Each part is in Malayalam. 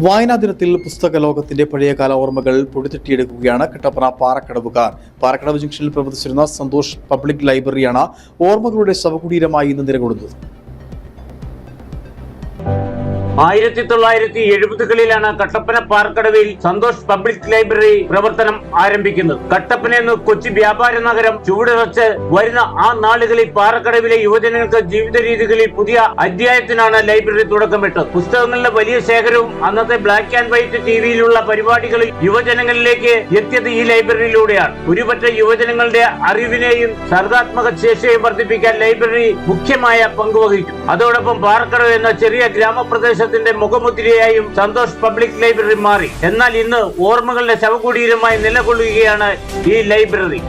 വായനാ ദിനത്തിൽ പുസ്തക ലോകത്തിന്റെ പഴയകാല ഓർമ്മകൾ പൊടിതട്ടിയെടുക്കുകയാണ് കട്ടപ്പന പാറക്കടവുകാർ. പാറക്കടവ് ജംഗ്ഷനിൽ പ്രവർത്തിച്ചിരുന്ന സന്തോഷ് പബ്ലിക് ലൈബ്രറിയാണ് ഓർമ്മകളുടെ ശവകുടീരമായി ഇന്ന് നിലകൊള്ളുന്നത്. 1970കളിലാണ് കട്ടപ്പന പാറക്കടവിൽ സന്തോഷ് പബ്ലിക് ലൈബ്രറി പ്രവർത്തനം ആരംഭിക്കുന്നത്. കട്ടപ്പനയെന്ന് കൊച്ചി വ്യാപാര നഗരം ചുവടുവച്ച് വരുന്ന ആ നാളുകളിൽ പാറക്കടവിലെ യുവജനങ്ങൾക്ക് ജീവിത രീതികളിൽ പുതിയ അധ്യായത്തിനാണ് ലൈബ്രറി തുടക്കമിട്ടത്. പുസ്തകങ്ങളുടെ വലിയ ശേഖരവും അന്നത്തെ ബ്ലാക്ക് ആൻഡ് വൈറ്റ് ടിവിയിലുള്ള പരിപാടികളിൽ യുവജനങ്ങളിലേക്ക് എത്തിയത് ഈ ലൈബ്രറിയിലൂടെയാണ്. ഒരുപറ്റ യുവജനങ്ങളുടെ അറിവിനെയും സർഗാത്മക ശേഷിയെയും വർദ്ധിപ്പിക്കാൻ ലൈബ്രറി മുഖ്യമായ പങ്കുവഹിച്ചു. അതോടൊപ്പം പാറക്കടവ് എന്ന ചെറിയ ഗ്രാമപ്രദേശ മുഖമുദ്രയായും സന്തോഷ് പബ്ലിക് ലൈബ്രറി മാറി. എന്നാൽ ഇന്ന് ഓർമ്മകളുടെ ശവകുടീരമായി നിലകൊള്ളുകയാണ് ഈ ലൈബ്രറി.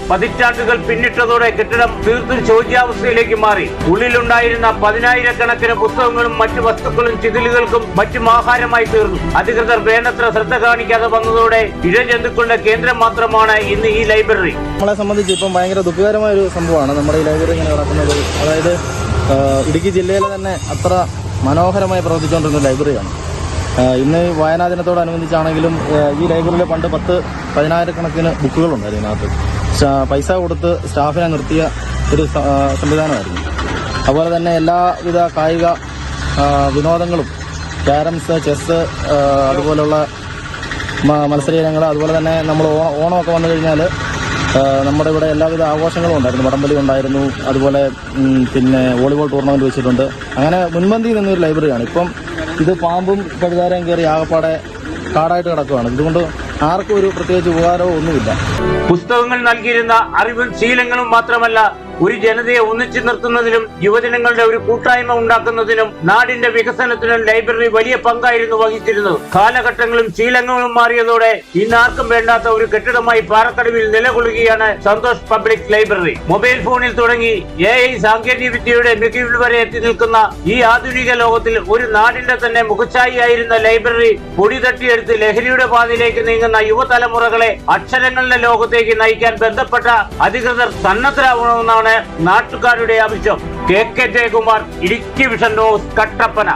പതിറ്റാണ്ടുകൾ പിന്നിട്ടതോടെ കെട്ടിടം തീർത്തും ശോച്യാവസ്ഥയിലേക്ക് മാറി. ഉള്ളിലുണ്ടായിരുന്ന 10,000-കണക്കിന് പുസ്തകങ്ങളും മറ്റു വസ്തുക്കളും ചിതലുകൾക്കും മറ്റും ആഹാരമായി തീർന്നു. അധികൃതർ വേണ്ടത്ര ശ്രദ്ധ കാണിക്കാതെ വന്നതോടെ ഇഴജന്തുക്കളുടെ കേന്ദ്രം മാത്രമാണ് ഇന്ന് ഈ ലൈബ്രറി. നമ്മളെ സംബന്ധിച്ച് ഇപ്പം ഭയങ്കര ദുഃഖകരമായ ഒരു സംഭവമാണ് നമ്മുടെ ഈ ലൈബ്രറി ഇങ്ങനെ നടക്കുന്നത്. അതായത് ഇടുക്കി ജില്ലയിലെ തന്നെ അത്ര മനോഹരമായി പ്രവർത്തിച്ചുകൊണ്ടിരുന്ന ലൈബ്രറിയാണ്. ഇന്ന് വായനാ ദിനത്തോടനുബന്ധിച്ചാണെങ്കിലും ഈ ലൈബ്രറിയിൽ പണ്ട് 10,000-കണക്കിന് ബുക്കുകളുണ്ടായിരുന്നു. ഇതിനകത്ത് പൈസ കൊടുത്ത് സ്റ്റാഫിനെ നിർത്തിയ ഒരു സംവിധാനമായിരുന്നു. അതുപോലെ തന്നെ എല്ലാവിധ കായിക വിനോദങ്ങളും, ക്യാരംസ്, ചെസ്സ്, അതുപോലുള്ള മത്സരയിനങ്ങൾ, അതുപോലെ തന്നെ നമ്മൾ ഓണമൊക്കെ വന്നു കഴിഞ്ഞാൽ നമ്മുടെ ഇവിടെ എല്ലാവിധ ആഘോഷങ്ങളും ഉണ്ടായിരുന്നു. വടംവലി ഉണ്ടായിരുന്നു, അതുപോലെ പിന്നെ വോളിബോൾ ടൂർണമെൻറ്റ് വെച്ചിട്ടുണ്ട്. അങ്ങനെ മുൻപന്തിയിൽ നിന്നൊരു ലൈബ്രറിയാണ്. ഇപ്പം ഇത് പാമ്പും പഴുതാരയും കയറി ആകപ്പാടെ കാടായിട്ട് കിടക്കുകയാണ്. ഇതുകൊണ്ട് ആർക്കും ഒരു പ്രത്യേകിച്ച് ഉപകാരമോ ഒന്നുമില്ല. പുസ്തകങ്ങൾ നൽകിയിരുന്ന അറിവും ശീലങ്ങളും മാത്രമല്ല, ഒരു ജനതയെ ഒന്നിച്ചു നിർത്തുന്നതിലും യുവജനങ്ങളുടെ ഒരു കൂട്ടായ്മ ഉണ്ടാക്കുന്നതിനും നാടിന്റെ വികസനത്തിനും ലൈബ്രറി വലിയ പങ്കായിരുന്നു വഹിച്ചിരുന്നത്. കാലഘട്ടങ്ങളും ശീലങ്ങളും മാറിയതോടെ ഇന്നാർക്കും വേണ്ടാത്ത ഒരു കെട്ടിടമായി പാറക്കടവിൽ നിലകൊള്ളുകയാണ് സന്തോഷ് പബ്ലിക് ലൈബ്രറി. മൊബൈൽ ഫോണിൽ തുടങ്ങി AI സാങ്കേതിക വിദ്യയുടെ മികവിൽ വരെ എത്തി നിൽക്കുന്ന ഈ ആധുനിക ലോകത്തിൽ ഒരു നാടിന്റെ തന്നെ മുഖച്ഛായിയായിരുന്ന ലൈബ്രറി പൊടി തട്ടിയെടുത്ത് ലഹരിയുടെ പാതയിലേക്ക് നീങ്ങുന്ന യുവതലമുറകളെ അക്ഷരങ്ങളുടെ ലോകത്തേക്ക് നയിക്കാൻ ബന്ധപ്പെട്ട അധികൃതർ സന്നദ്ധരാവണമെന്നാണ് നാട്ടുകാരുടെ ആവശ്യം. KK Jayakumar, Idukki vision news, Kattappana.